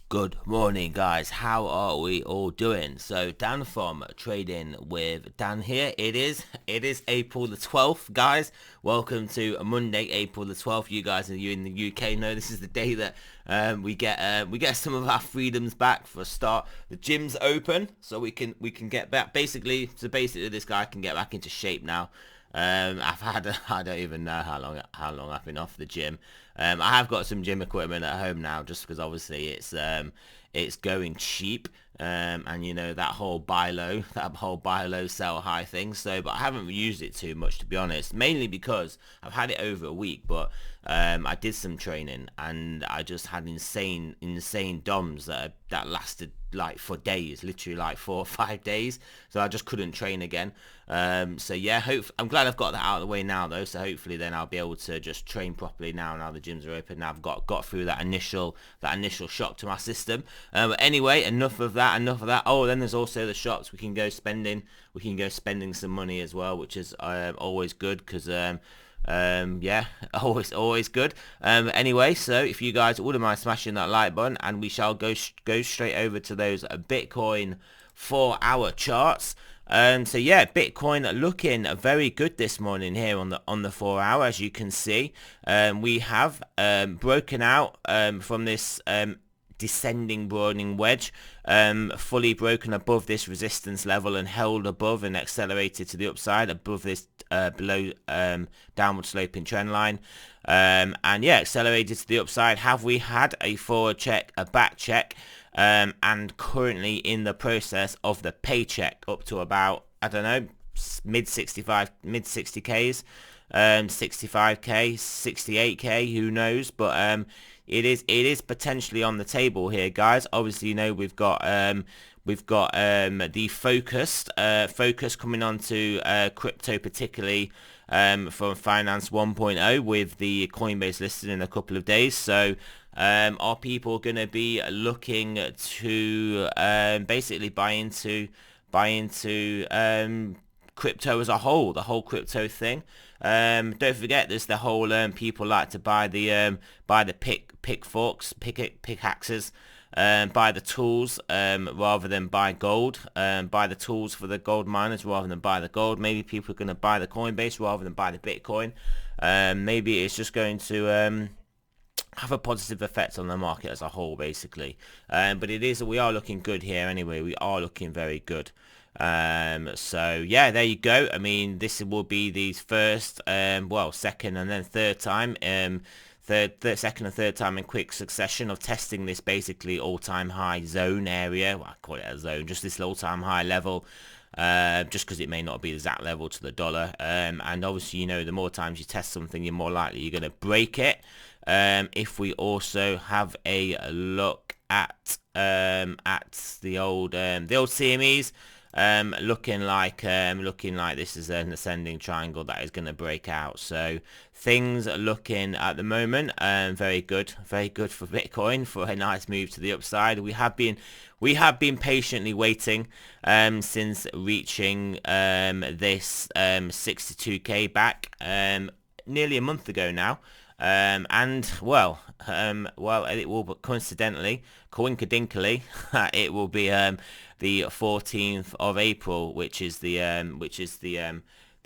Good morning, guys. How are we all doing? So Dan from Trading with Dan here. It is April the 12th, guys. Welcome to Monday, April the 12th. You guys and you in the UK know this is the day that we get some of our freedoms back. For a start, the gym's open, so we can get back. Basically, this guy can get back into shape now. I don't even know how long I've been off the gym. I have got some gym equipment at home now, just because obviously it's going cheap. And you know that whole buy low, sell high thing. So, but I haven't used it too much, to be honest. Mainly because I've had it over a week, but I did some training and I just had insane DOMs that lasted like for days, literally like 4 or 5 days. So I just couldn't train again. So yeah, I'm glad I've got that out of the way now though. So hopefully then I'll be able to just train properly now the gyms are open. Now I've got through that initial shock to my system. But anyway, enough of that. Oh, then there's also the shops. We can go spending some money as well, which is always good, because yeah, always good. Anyway, so if you guys wouldn't mind smashing that like button, and we shall go straight over to those Bitcoin 4-hour charts. So yeah, Bitcoin looking very good this morning here on the 4 hour. As you can see, we have broken out from this descending broadening wedge, fully broken above this resistance level and held above and accelerated to the upside above this below downward sloping trend line, and yeah, accelerated to the upside. Have we had a forward check, a back check, and currently in the process of the paycheck up to about, I don't know, mid 60Ks, 65K, 68K, who knows? But it is potentially on the table here, guys. Obviously, you know, we've got the focus coming onto crypto, particularly from Finance 1.0 with the Coinbase listed in a couple of days. So are people going to be looking to basically buy into crypto as a whole, the whole crypto thing? Don't forget, there's the whole people like to buy the pickaxes, buy the tools rather than buy gold, buy the tools for the gold miners rather than buy the gold. Maybe people are going to buy the Coinbase rather than buy the Bitcoin. Maybe it's just going to have a positive effect on the market as a whole, basically. But we are looking good here anyway. We are looking very good. So yeah, there you go. I mean, this will be the first, second and then third time, second and third time in quick succession of testing this basically all-time high zone area. Well, I call it a zone, just this all-time high level. Just because it may not be the exact level to the dollar. And obviously, you know, the more times you test something, you're more likely you're going to break it. If we also have a look at the old CMEs, looking like this is an ascending triangle that is going to break out. So things are looking at the moment very good for Bitcoin, for a nice move to the upside. We have been patiently waiting since reaching this 62K back nearly a month ago now. And it will, but coinkadinkly, it will be the 14th of April, which is the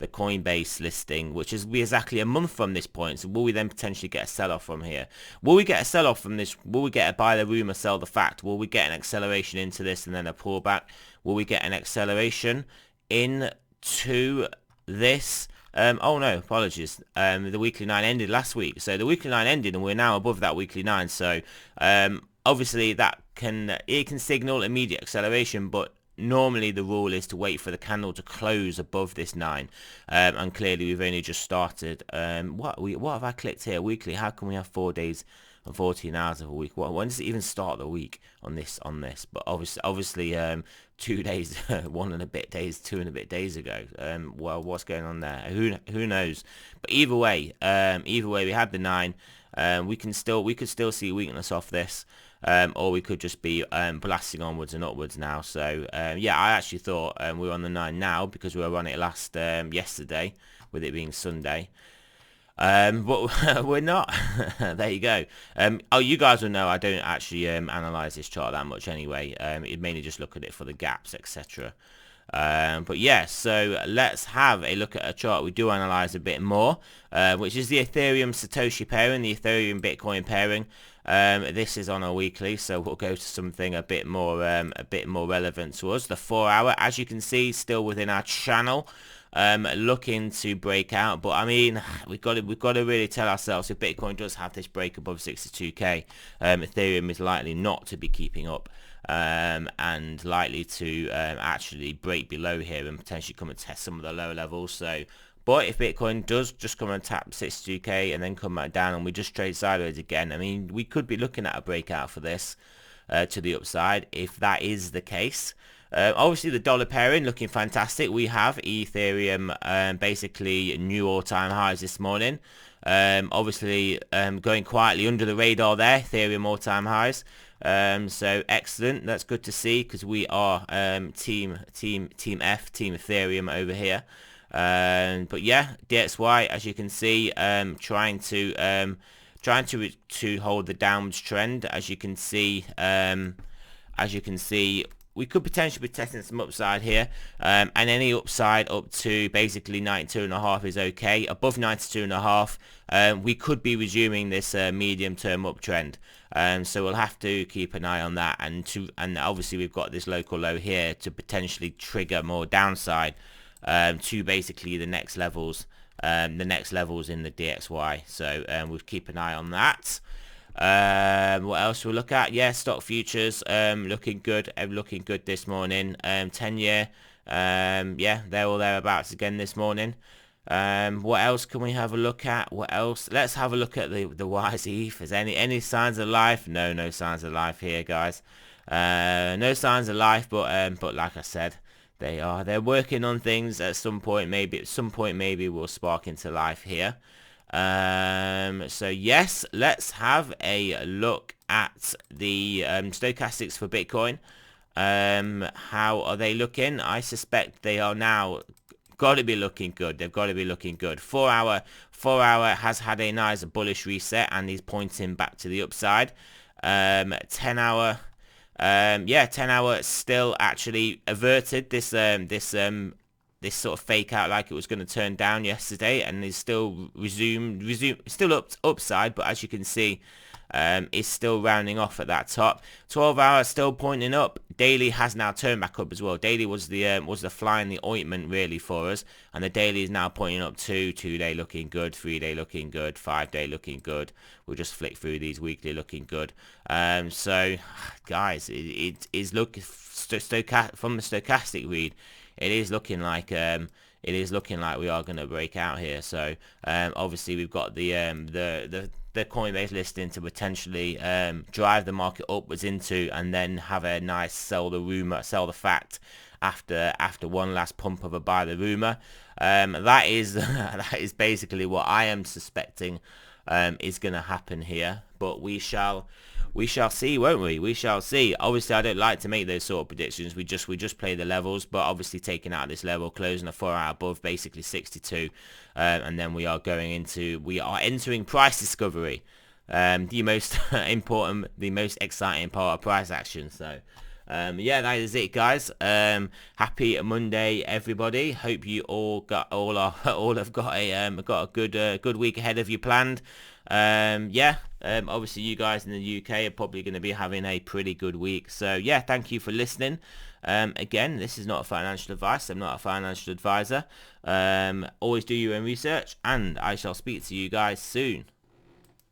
Coinbase listing, which is exactly a month from this point. So will we then potentially get a sell-off from here? Will we get a sell-off from this? Will we get a buy the rumor, sell the fact? Will we get an acceleration into this and then a pullback? Will we get an acceleration into this? Oh no, apologies. The weekly 9 ended last week. So the weekly 9 ended and we're now above that weekly 9. So obviously that can signal immediate acceleration, but normally the rule is to wait for the candle to close above this 9. And clearly we've only just started. What have I clicked here? Weekly. How can we have 4 days and 14 hours of a week? When does it even start the week on this? But obviously 2 days, 1 and a bit days, 2 and a bit days ago. Well, what's going on there? Who knows? But either way, we had the 9. We could still see weakness off this, or we could just be blasting onwards and upwards now. So yeah, I actually thought we were on the 9 now because we were on it yesterday, with it being Sunday. But we're not. There you go. Oh, you guys will know I don't actually analyze this chart that much anyway. It mainly just look at it for the gaps, etc. But yeah, so let's have a look at a chart we do analyze a bit more, which is the Ethereum Satoshi pairing, the Ethereum Bitcoin pairing. This is on a weekly, so we'll go to something a bit more relevant to us. The 4-hour, as you can see, still within our channel. Looking to break out, but I mean, we've got to really tell ourselves if Bitcoin does have this break above 62k, Ethereum is likely not to be keeping up, and likely to actually break below here and potentially come and test some of the lower levels. So, but if Bitcoin does just come and tap 62k and then come back down and we just trade sideways again, I mean, we could be looking at a breakout for this to the upside if that is the case. Obviously, the dollar pairing looking fantastic. We have Ethereum basically new all-time highs this morning. Obviously, going quietly under the radar there. Ethereum all-time highs. So excellent. That's good to see because we are team Ethereum over here. But yeah, DXY, as you can see, trying to hold the downwards trend. As you can see, we could potentially be testing some upside here, and any upside up to basically 92.5 is okay. Above 92.5, we could be resuming this medium-term uptrend. So we'll have to keep an eye on that, and obviously we've got this local low here to potentially trigger more downside to basically the next levels in the DXY. So we'll keep an eye on that. What else we'll look at? Yeah, stock futures looking good this morning. 10-year, yeah, they're all thereabouts again this morning. What else can we have a look at? What else? Let's have a look at the YZ. Is any signs of life? No signs of life here, guys. No signs of life, but like I said, they're working on things. At some point maybe we'll spark into life here. So yes, let's have a look at the stochastics for Bitcoin. How are they looking? I suspect they are now got to be looking good. They've got to be looking good. 4-hour has had a nice bullish reset and is pointing back to the upside. 10-hour, yeah, 10-hour still actually averted this sort of fake out like it was going to turn down yesterday, and is still still upside, but as you can see, is still rounding off at that top. 12-hour still pointing up. Daily has now turned back up as well. Daily was the fly in the ointment really for us, and the daily is now pointing up too. 2-day looking good, 3-day looking good, 5-day looking good. We'll just flick through these weekly looking good. So guys, it is looking from the stochastic read. It is looking like we are going to break out here. So obviously we've got the Coinbase listing to potentially drive the market upwards into, and then have a nice sell the fact after one last pump of a buy the rumor. That is basically what I am suspecting is going to happen here. But we shall see, won't we? We shall see. Obviously, I don't like to make those sort of predictions. We just play the levels, but obviously taking out this level, closing a 4-hour above basically 62, and then we are entering price discovery, the most important, the most exciting part of price action. So yeah, that is it, guys. Happy Monday, everybody. Hope you all have got a good week ahead of you planned. Yeah, obviously you guys in the UK are probably going to be having a pretty good week. So yeah, thank you for listening. Again, this is not a financial advice. I'm not a financial advisor. Always do your own research, and I shall speak to you guys soon.